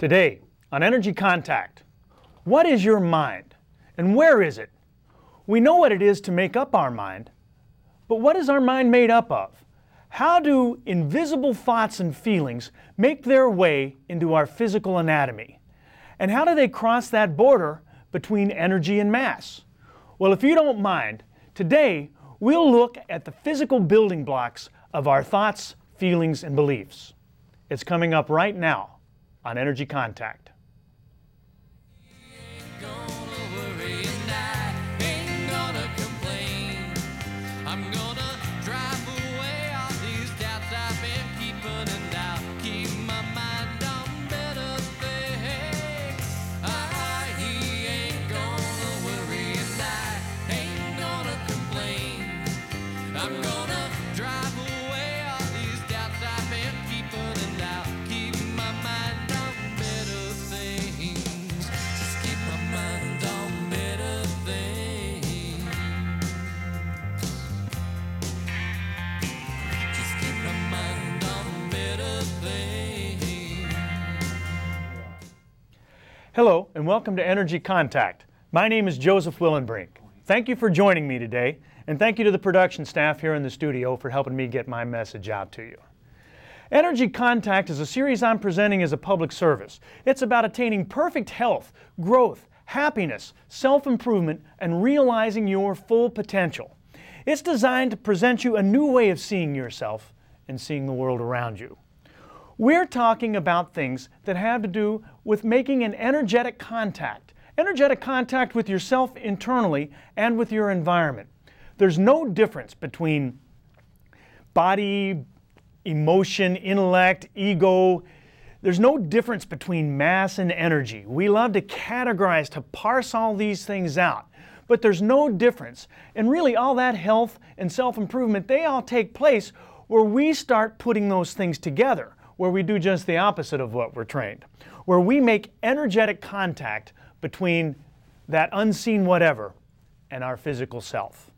Today on Energy Contact, what is your mind and where is it? We know what it is to make up our mind, but what is our mind made up of? How do invisible thoughts and feelings make their way into our physical anatomy? And how do they cross that border between energy and mass? Well, if you don't mind, today we'll look at the physical building blocks of our thoughts, feelings, and beliefs. It's coming up right now on Energy Contact. Hello and welcome to Energy Contact. My name is Joseph Willenbrink. Thank you for joining me today, and thank you to the production staff here in the studio for helping me get my message out to you. Energy Contact is a series I'm presenting as a public service. It's about attaining perfect health, growth, happiness, self-improvement, and realizing your full potential. It's designed to present you a new way of seeing yourself and seeing the world around you. We're talking about things that have to do with making an energetic contact with yourself internally and with your environment. There's no difference between body, emotion, intellect, ego. There's no difference between mass and energy. We love to categorize, to parse all these things out, but there's no difference. And really all that health and self-improvement, they all take place where we start putting those things together, where we do just the opposite of what we're trained, where we make energetic contact between that unseen whatever and our physical self.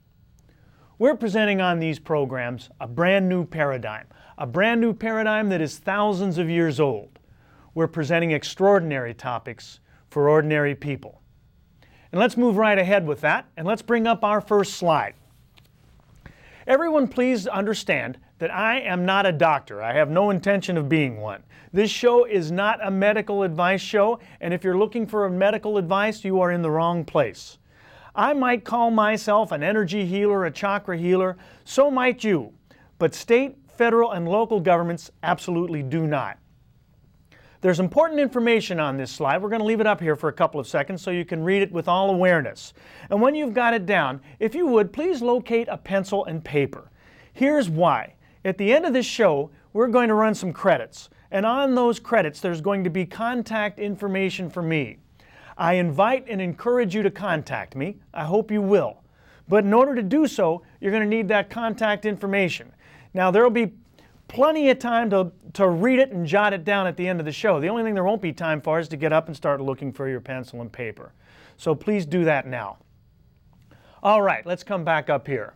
We're presenting on these programs a brand new paradigm that is thousands of years old. We're presenting extraordinary topics for ordinary people. And let's move right ahead with that, and let's bring up our first slide. Everyone please understand that I am not a doctor. I have no intention of being one. This show is not a medical advice show, and if you're looking for medical advice, you are in the wrong place. I might call myself an energy healer, a chakra healer, so might you, but state, federal, and local governments absolutely do not. There's important information on this slide. We're going to leave it up here for a couple of seconds so you can read it with all awareness. And when you've got it down, if you would, please locate a pencil and paper. Here's why. At the end of this show, we're going to run some credits. And on those credits, there's going to be contact information for me. I invite and encourage you to contact me. I hope you will. But in order to do so, you're going to need that contact information. Now, there will be plenty of time to read it and jot it down at the end of the show. The only thing there won't be time for is to get up and start looking for your pencil and paper. So please do that now. All right, let's come back up here.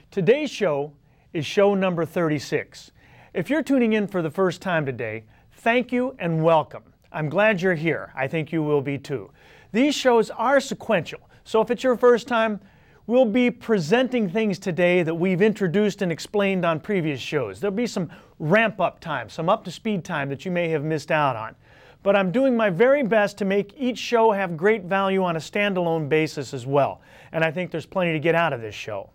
Today's show is show number 36. If you're tuning in for the first time today, thank you and welcome. I'm glad you're here. I think you will be too. These shows are sequential, so if it's your first time, we'll be presenting things today that we've introduced and explained on previous shows. There'll be some ramp-up time, some up-to-speed time that you may have missed out on. But I'm doing my very best to make each show have great value on a standalone basis as well. And I think there's plenty to get out of this show.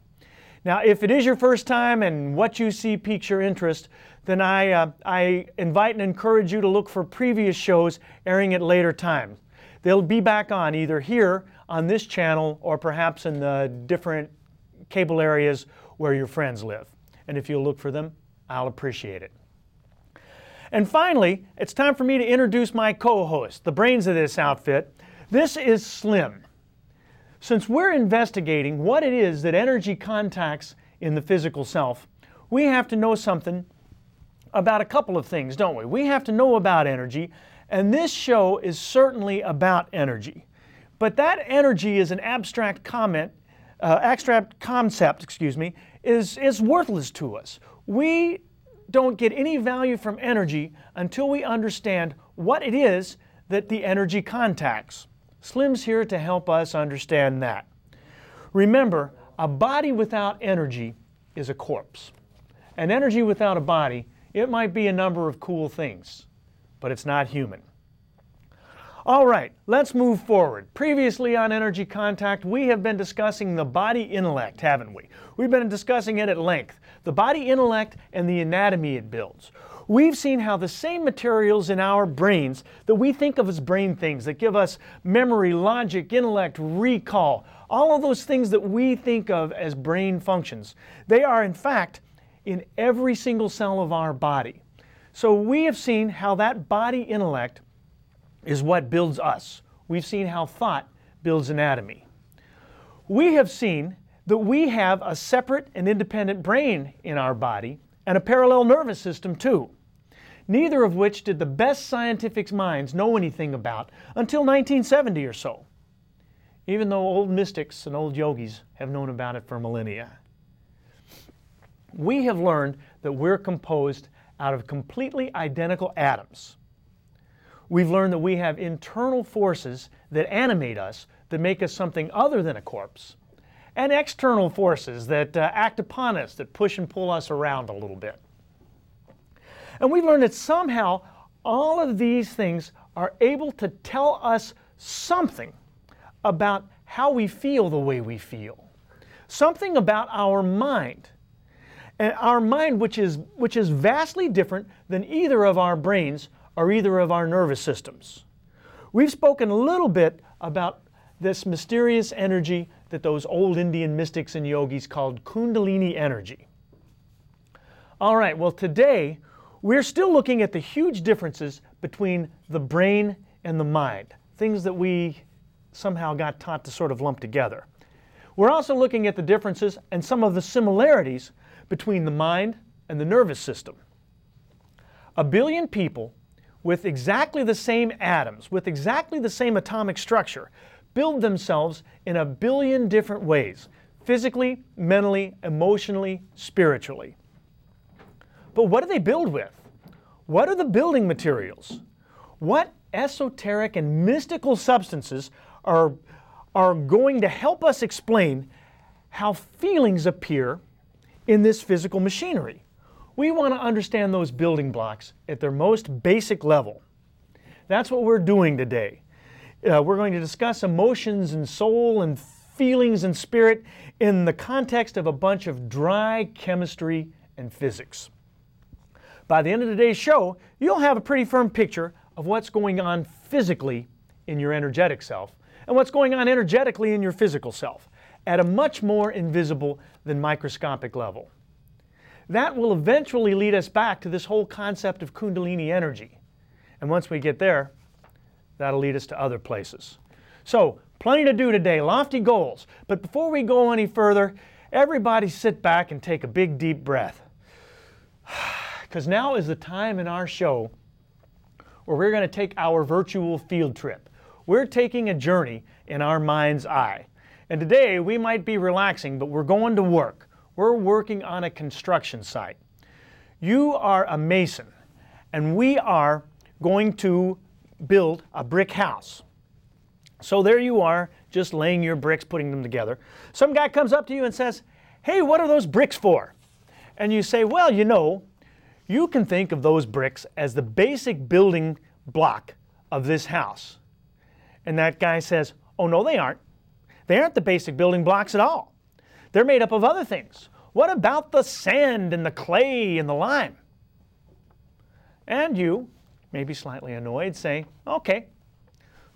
Now, if it is your first time and what you see piques your interest, then I invite and encourage you to look for previous shows airing at later times. They'll be back on either here on this channel or perhaps in the different cable areas where your friends live. And if you'll look for them, I'll appreciate it. And finally, it's time for me to introduce my co-host, the brains of this outfit. This is Slim. Since we're investigating what it is that energy contacts in the physical self, we have to know something about a couple of things, don't we? We have to know about energy, and this show is certainly about energy. But that energy is an abstract concept, is worthless to us. We don't get any value from energy until we understand what it is that the energy contacts. Slim's here to help us understand that. Remember, a body without energy is a corpse. An energy without a body, it might be a number of cool things, but it's not human. All right, let's move forward. Previously on Energy Contact, we have been discussing the body intellect, haven't we? We've been discussing it at length. The body intellect and the anatomy it builds. We've seen how the same materials in our brains that we think of as brain things that give us memory, logic, intellect, recall, all of those things that we think of as brain functions, they are in fact in every single cell of our body. So we have seen how that body intellect is what builds us. We've seen how thought builds anatomy. We have seen that we have a separate and independent brain in our body and a parallel nervous system too, neither of which did the best scientific minds know anything about until 1970 or so, even though old mystics and old yogis have known about it for millennia. We have learned that we're composed out of completely identical atoms. We've learned that we have internal forces that animate us, that make us something other than a corpse, and external forces that act upon us, that push and pull us around a little bit. And we've learned that somehow all of these things are able to tell us something about how we feel the way we feel, something about our mind. And our mind, which is vastly different than either of our brains or either of our nervous systems. We've spoken a little bit about this mysterious energy that those old Indian mystics and yogis called Kundalini energy. All right, well today we're still looking at the huge differences between the brain and the mind, things that we somehow got taught to sort of lump together. We're also looking at the differences and some of the similarities between the mind and the nervous system. A billion people with exactly the same atoms, with exactly the same atomic structure, build themselves in a billion different ways, physically, mentally, emotionally, spiritually. But what do they build with? What are the building materials? What esoteric and mystical substances are going to help us explain how feelings appear in this physical machinery? We want to understand those building blocks at their most basic level. That's what we're doing today. We're going to discuss emotions and soul and feelings and spirit in the context of a bunch of dry chemistry and physics. By the end of today's show, you'll have a pretty firm picture of what's going on physically in your energetic self and what's going on energetically in your physical self at a much more invisible than microscopic level. That will eventually lead us back to this whole concept of Kundalini energy. And once we get there, that'll lead us to other places. So, plenty to do today, lofty goals. But before we go any further, everybody sit back and take a big deep breath. Because now is the time in our show where we're going to take our virtual field trip. We're taking a journey in our mind's eye. And today we might be relaxing, but we're going to work. We're working on a construction site. You are a mason, and we are going to build a brick house. So there you are, just laying your bricks, putting them together. Some guy comes up to you and says, "Hey, what are those bricks for?" And you say, "Well, you know, you can think of those bricks as the basic building block of this house." And that guy says, "Oh, no, they aren't. They aren't the basic building blocks at all. They're made up of other things. What about the sand and the clay and the lime?" And you, maybe slightly annoyed, say, "Okay,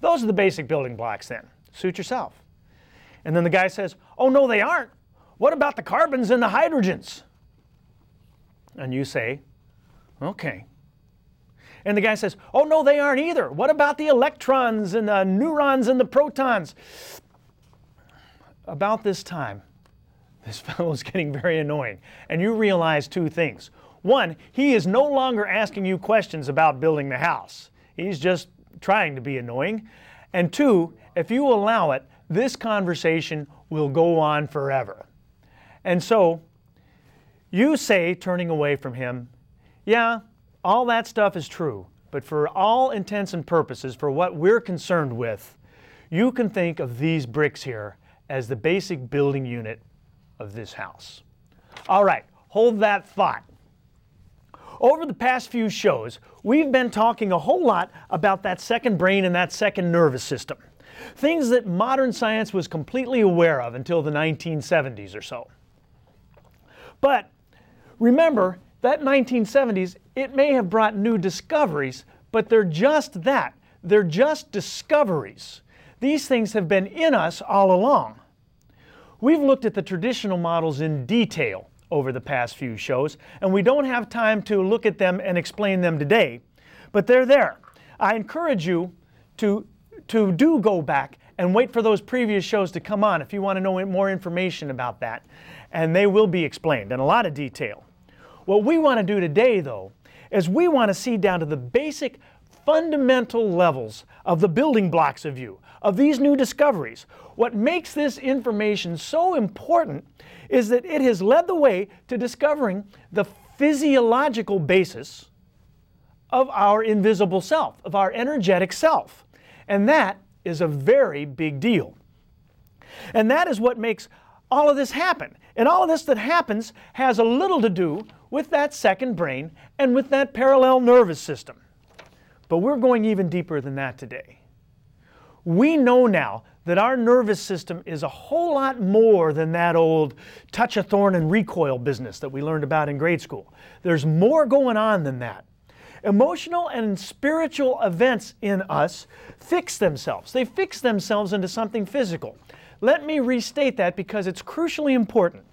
those are the basic building blocks then. Suit yourself." And then the guy says, "Oh, no, they aren't. What about the carbons and the hydrogens?" And you say, "Okay." And the guy says, "Oh, no, they aren't either. What about the electrons and the neurons and the protons?" About this time, this fellow is getting very annoying, and you realize two things. One, he is no longer asking you questions about building the house. He's just trying to be annoying. And two, if you allow it, this conversation will go on forever. And so, you say, turning away from him, "Yeah, all that stuff is true, but for all intents and purposes, for what we're concerned with, you can think of these bricks here as the basic building unit of this house. All right, hold that thought. Over the past few shows, we've been talking a whole lot about that second brain and that second nervous system. Things that modern science was completely aware of until the 1970s or so. But remember, that 1970s, it may have brought new discoveries, but they're just that. They're just discoveries. These things have been in us all along. We've looked at the traditional models in detail over the past few shows, and we don't have time to look at them and explain them today, but they're there. I encourage you to do go back and wait for those previous shows to come on if you want to know more information about that, and they will be explained in a lot of detail. What we want to do today, though, is we want to see down to the basic fundamental levels of the building blocks of you, of these new discoveries. What makes this information so important is that it has led the way to discovering the physiological basis of our invisible self, of our energetic self. And that is a very big deal. And that is what makes all of this happen. And all of this that happens has a little to do with that second brain and with that parallel nervous system. But we're going even deeper than that today. We know now that our nervous system is a whole lot more than that old touch a thorn and recoil business that we learned about in grade school. There's more going on than that. Emotional and spiritual events in us fix themselves. They fix themselves into something physical. Let me restate that because it's crucially important.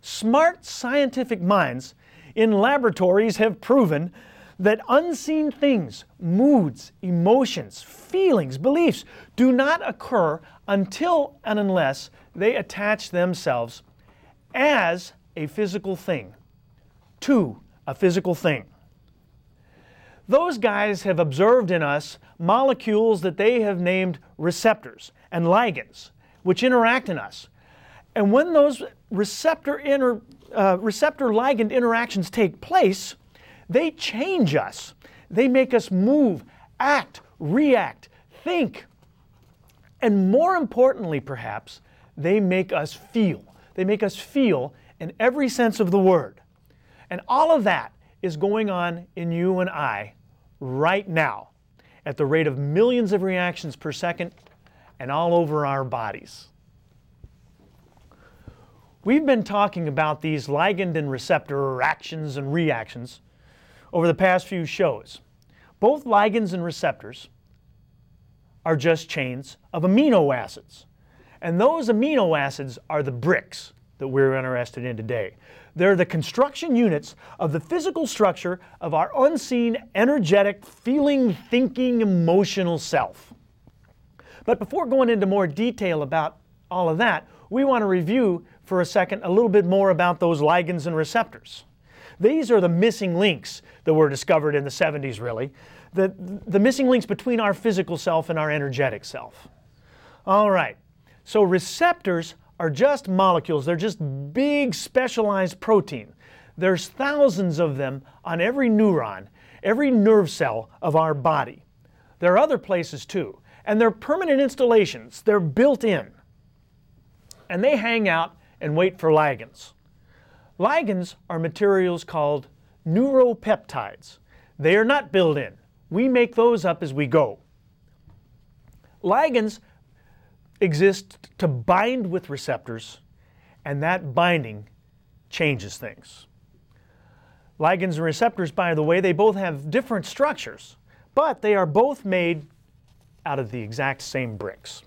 Smart scientific minds in laboratories have proven that unseen things, moods, emotions, feelings, beliefs do not occur until and unless they attach themselves as a physical thing to a physical thing. Those guys have observed in us molecules that they have named receptors and ligands, which interact in us. And when those receptor-ligand interactions take place, they change us. They make us move, act, react, think. And more importantly, perhaps, they make us feel. They make us feel in every sense of the word. And all of that is going on in you and I right now at the rate of millions of reactions per second and all over our bodies. We've been talking about these ligand and receptor actions and reactions over the past few shows. Both ligands and receptors are just chains of amino acids. And those amino acids are the bricks that we're interested in today. They're the construction units of the physical structure of our unseen, energetic, feeling, thinking, emotional self. But before going into more detail about all of that, we want to review for a second a little bit more about those ligands and receptors. These are the missing links that were discovered in the 70s, really. The missing links between our physical self and our energetic self. All right, so receptors are just molecules. They're just big specialized protein. There's thousands of them on every neuron, every nerve cell of our body. There are other places too, and they're permanent installations. They're built in, and they hang out and wait for ligands. Ligands are materials called neuropeptides. They are not built in. We make those up as we go. Ligands exist to bind with receptors, and that binding changes things. Ligands and receptors, by the way, they both have different structures, but they are both made out of the exact same bricks.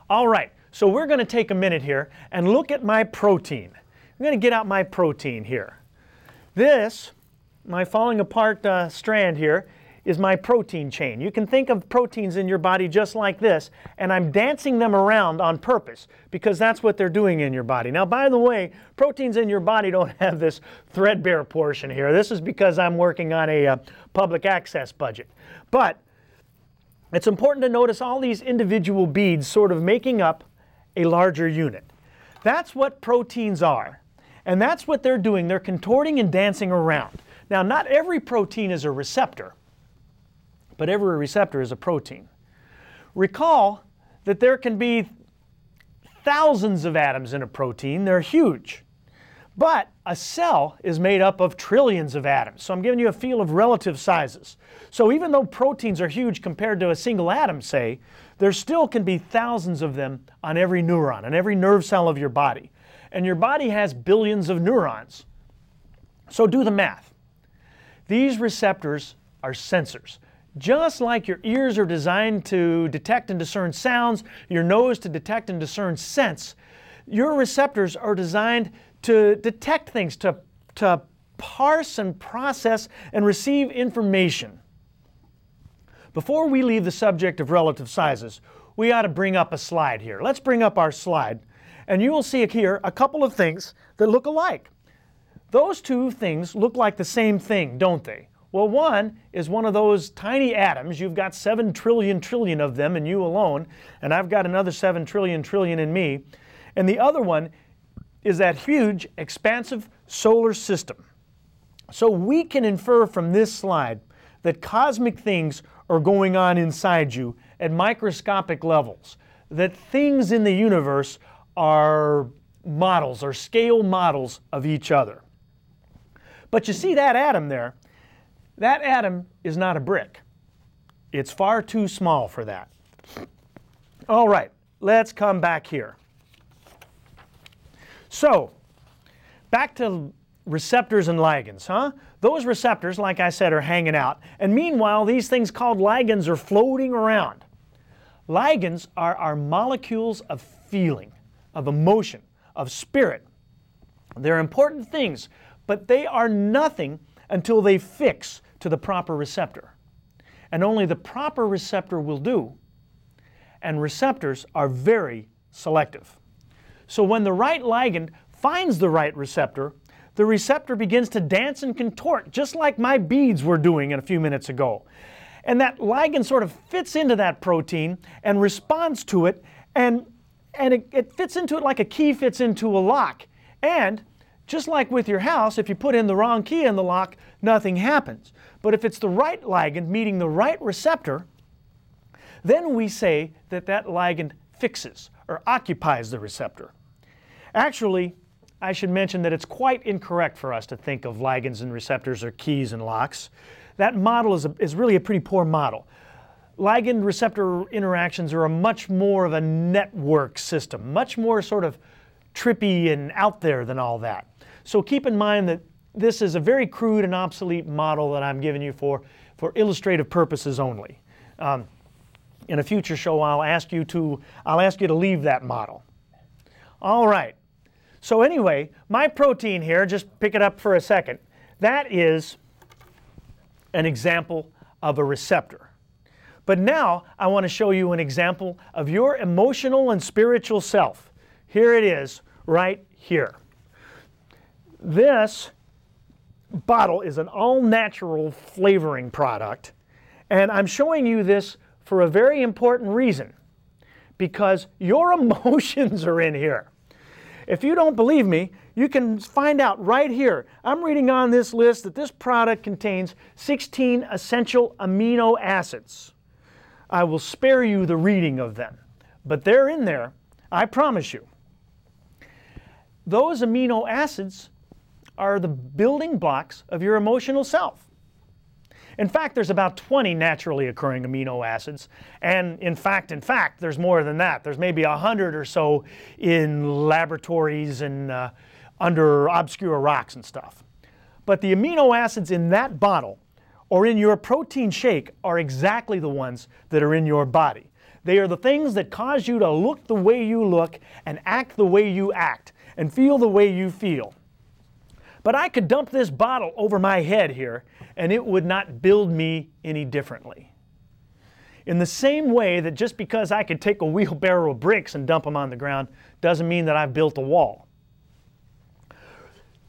All right, so we're going to take a minute here and look at my protein. I'm going to get out my protein here. This, my falling apart strand here, is my protein chain. You can think of proteins in your body just like this, and I'm dancing them around on purpose because that's what they're doing in your body. Now, by the way, proteins in your body don't have this threadbare portion here. This is because I'm working on a public access budget. But it's important to notice all these individual beads sort of making up a larger unit. That's what proteins are, and that's what they're doing. They're contorting and dancing around. Now, not every protein is a receptor, but every receptor is a protein. Recall that there can be thousands of atoms in a protein. They're huge. But a cell is made up of trillions of atoms. So I'm giving you a feel of relative sizes. So even though proteins are huge compared to a single atom, say, there still can be thousands of them on every neuron, on every nerve cell of your body. And your body has billions of neurons. So do the math. These receptors are sensors. Just like your ears are designed to detect and discern sounds, your nose to detect and discern scents, your receptors are designed to detect things, to parse and process and receive information. Before we leave the subject of relative sizes, we ought to bring up a slide here. Let's bring up our slide, and you will see here a couple of things that look alike. Those two things look like the same thing, don't they? Well, one is one of those tiny atoms. You've got 7 trillion of them in you alone, and I've got another 7 trillion in me. And the other one is that huge, expansive solar system. So we can infer from this slide that cosmic things are going on inside you at microscopic levels, that things in the universe are models or scale models of each other. But you see that atom there? That atom is not a brick. It's far too small for that. All right, let's come back here. So, back to receptors and ligands, huh? Those receptors, like I said, are hanging out. And meanwhile, these things called ligands are floating around. Ligands are our molecules of feeling, of emotion, of spirit. They're important things, but they are nothing until they fix to the proper receptor. And only the proper receptor will do. And receptors are very selective. So when the right ligand finds the right receptor, the receptor begins to dance and contort, just like my beads were doing a few minutes ago. And that ligand sort of fits into that protein and responds to it, and it fits into it like a key fits into a lock. And just like with your house, if you put in the wrong key in the lock, nothing happens. But if it's the right ligand meeting the right receptor, then we say that that ligand fixes or occupies the receptor. Actually, I should mention that it's quite incorrect for us to think of ligands and receptors or keys and locks. That model is really a pretty poor model. Ligand-receptor interactions are a much more of a network system, much more sort of trippy and out there than all that. So keep in mind that this is a very crude and obsolete model that I'm giving you for illustrative purposes only. In a future show, I'll ask you to leave that model. All right. So anyway, my protein here, just pick it up for a second, that is an example of a receptor. But now I want to show you an example of your emotional and spiritual self. Here it is, right here. This bottle is an all-natural flavoring product, and I'm showing you this for a very important reason, because your emotions are in here. If you don't believe me, you can find out right here. I'm reading on this list that this product contains 16 essential amino acids. I will spare you the reading of them, but they're in there, I promise you. Those amino acids are the building blocks of your emotional self. In fact, there's about 20 naturally occurring amino acids, and in fact, there's more than that. There's maybe 100 or so in laboratories and under obscure rocks and stuff. But the amino acids in that bottle or in your protein shake are exactly the ones that are in your body. They are the things that cause you to look the way you look and act the way you act and feel the way you feel. But I could dump this bottle over my head here and it would not build me any differently. In the same way that just because I could take a wheelbarrow of bricks and dump them on the ground doesn't mean that I've built a wall.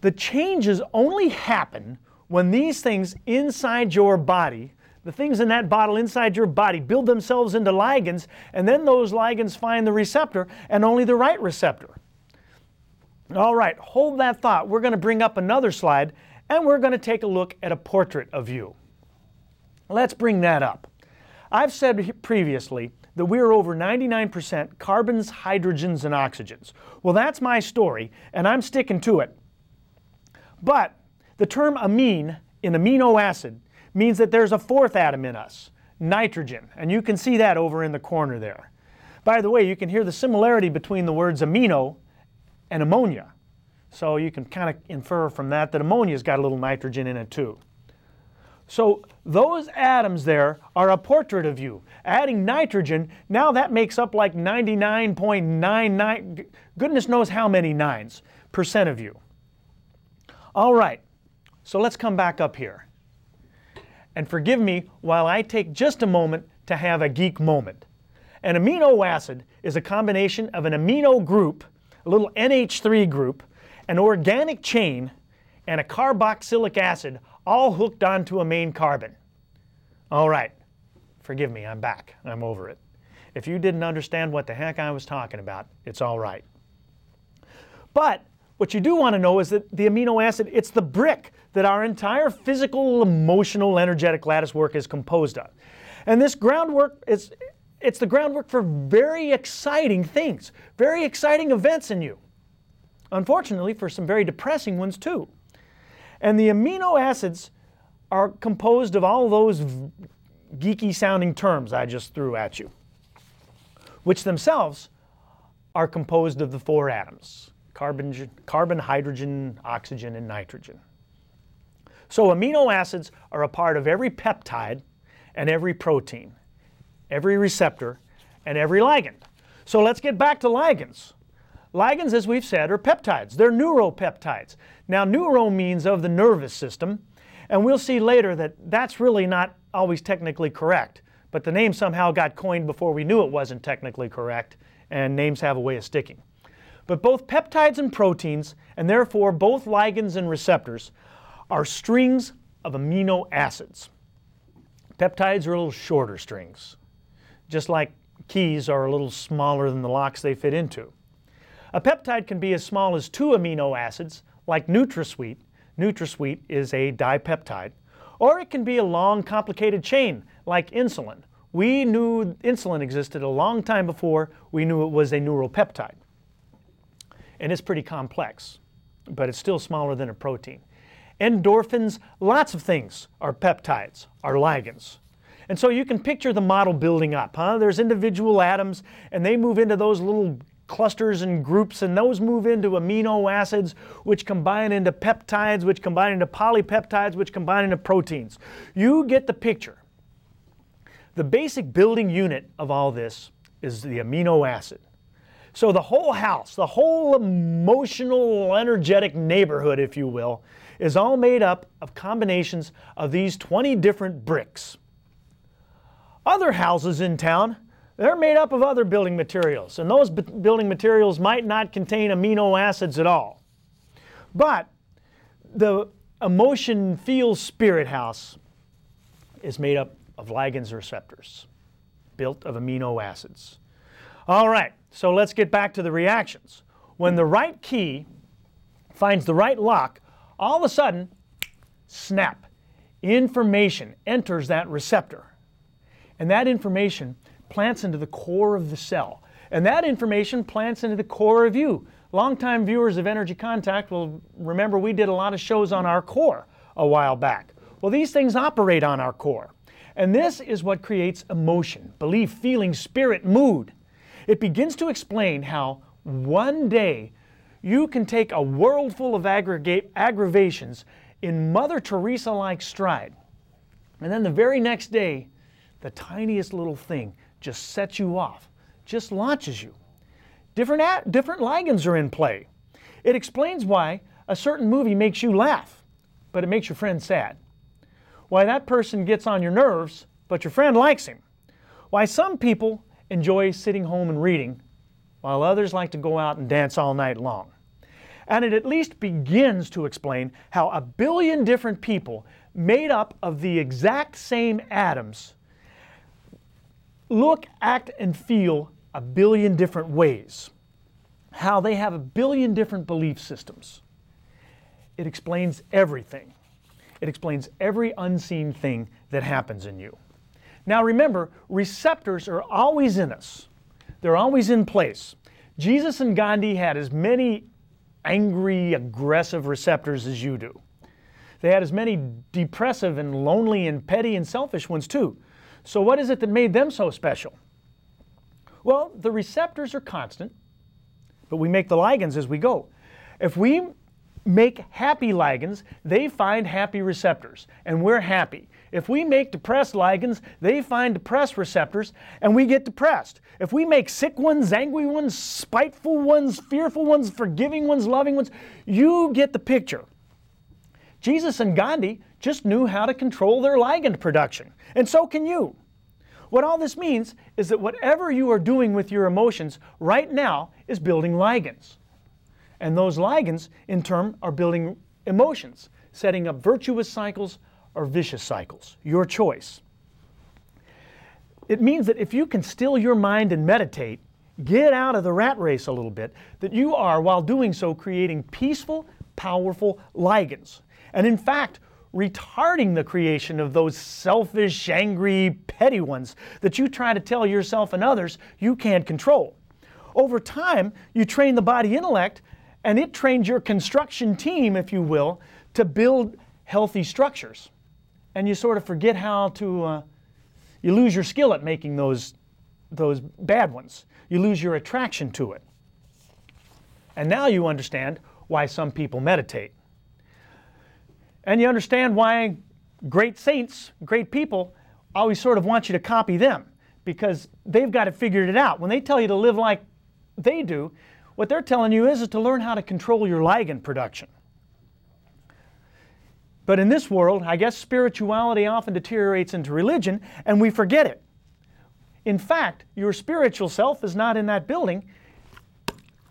The changes only happen when these things inside your body, the things in that bottle inside your body, build themselves into ligands, and then those ligands find the receptor, and only the right receptor. All right, hold that thought. We're going to bring up another slide, and we're going to take a look at a portrait of you. Let's bring that up. I've said previously that we're over 99% carbons, hydrogens, and oxygens. Well, that's my story, and I'm sticking to it. But the term amine in amino acid means that there's a fourth atom in us, nitrogen, and you can see that over in the corner there. By the way, you can hear the similarity between the words amino and ammonia. So you can kind of infer from that that ammonia's got a little nitrogen in it too. So those atoms there are a portrait of you. Adding nitrogen, now that makes up like 99.99, goodness knows how many nines, percent of you. All right, so let's come back up here. And forgive me while I take just a moment to have a geek moment. An amino acid is a combination of an amino group, a little NH3 group, an organic chain, and a carboxylic acid all hooked onto a main carbon. All right, forgive me, I'm back. I'm over it. If you didn't understand what the heck I was talking about, it's all right. But what you do want to know is that the amino acid, it's the brick that our entire physical, emotional, energetic lattice work is composed of. And this groundwork it's the groundwork for very exciting things, very exciting events in you. Unfortunately, for some very depressing ones too. And the amino acids are composed of all those geeky sounding terms I just threw at you, which themselves are composed of the four atoms, carbon, hydrogen, oxygen, and nitrogen. So amino acids are a part of every peptide and every protein, every receptor, and every ligand. So let's get back to ligands. Ligands, as we've said, are peptides. They're neuropeptides. Now, neuro means of the nervous system, and we'll see later that that's really not always technically correct, but the name somehow got coined before we knew it wasn't technically correct, and names have a way of sticking. But both peptides and proteins, and therefore both ligands and receptors, are strings of amino acids. Peptides are a little shorter strings, just like keys are a little smaller than the locks they fit into. A peptide can be as small as 2 amino acids, like NutraSweet. NutraSweet is a dipeptide. Or it can be a long, complicated chain, like insulin. We knew insulin existed a long time before we knew it was a neuropeptide. And it's pretty complex, but it's still smaller than a protein. Endorphins, lots of things are peptides, are ligands. And so you can picture the model building up. There's individual atoms, and they move into those little clusters and groups, and those move into amino acids, which combine into peptides, which combine into polypeptides, which combine into proteins. You get the picture. The basic building unit of all this is the amino acid. So the whole house, the whole emotional, energetic neighborhood, if you will, is all made up of combinations of these 20 different bricks. Other houses in town, they're made up of other building materials, and those building materials might not contain amino acids at all. But the emotion, feel, spirit house is made up of ligands and receptors, built of amino acids. All right, so let's get back to the reactions. When the right key finds the right lock, all of a sudden, snap, information enters that receptor. And that information plants into the core of the cell. And that information plants into the core of you. Longtime viewers of Energy Contact will remember we did a lot of shows on our core a while back. Well, these things operate on our core. And this is what creates emotion, belief, feeling, spirit, mood. It begins to explain how one day you can take a world full of aggravations in Mother Teresa-like stride. And then the very next day, the tiniest little thing just sets you off, just launches you. Different ligands are in play. It explains why a certain movie makes you laugh, but it makes your friend sad. Why that person gets on your nerves, but your friend likes him. Why some people enjoy sitting home and reading, while others like to go out and dance all night long. And it at least begins to explain how 1 billion different people made up of the exact same atoms look, act, and feel 1 billion different ways. How they have 1 billion different belief systems. It explains everything. It explains every unseen thing that happens in you. Now remember, receptors are always in us. They're always in place. Jesus and Gandhi had as many angry, aggressive receptors as you do. They had as many depressive and lonely and petty and selfish ones too. So what is it that made them so special? Well, the receptors are constant, but we make the ligands as we go. If we make happy ligands, they find happy receptors, and we're happy. If we make depressed ligands, they find depressed receptors, and we get depressed. If we make sick ones, angry ones, spiteful ones, fearful ones, forgiving ones, loving ones, you get the picture. Jesus and Gandhi just knew how to control their ligand production, and so can you. What all this means is that whatever you are doing with your emotions right now is building ligands. And those ligands, in turn, are building emotions, setting up virtuous cycles or vicious cycles. Your choice. It means that if you can still your mind and meditate, get out of the rat race a little bit, that you are, while doing so, creating peaceful, powerful ligands. And in fact, retarding the creation of those selfish, angry, petty ones that you try to tell yourself and others you can't control. Over time, you train the body intellect, and it trains your construction team, if you will, to build healthy structures. And you sort of forget how to, you lose your skill at making those bad ones. You lose your attraction to it. And now you understand why some people meditate. And you understand why great saints, great people, always sort of want you to copy them, because they've got it figured it out. When they tell you to live like they do, what they're telling you is to learn how to control your ligand production. But in this world, I guess spirituality often deteriorates into religion, and we forget it. In fact, your spiritual self is not in that building.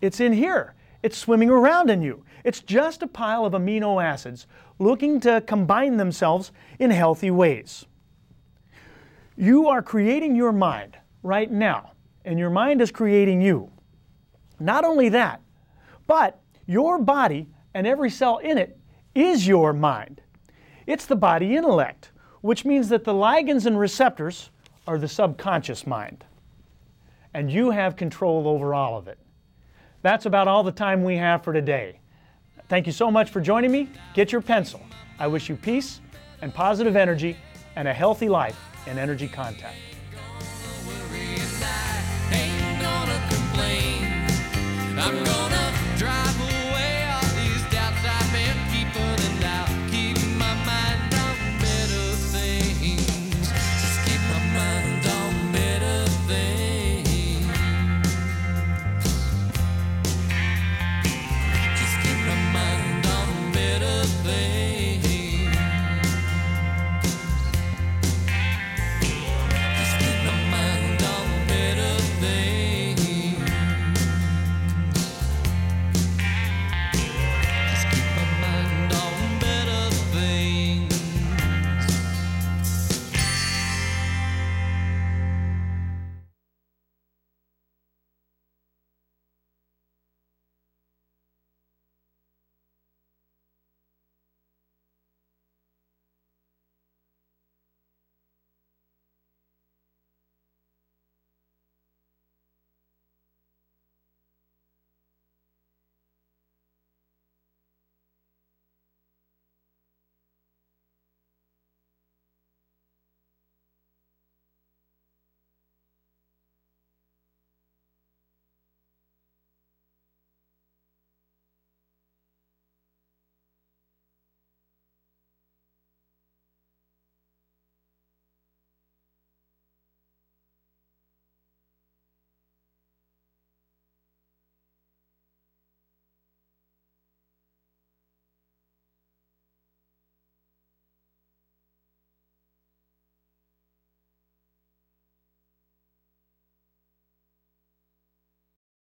It's in here. It's swimming around in you. It's just a pile of amino acids looking to combine themselves in healthy ways. You are creating your mind right now, and your mind is creating you. Not only that, but your body and every cell in it is your mind. It's the body intellect, which means that the ligands and receptors are the subconscious mind. And you have control over all of it. That's about all the time we have for today. Thank you so much for joining me. Get your pencil. I wish you peace and positive energy and a healthy life in Energy Contact. I'm gonna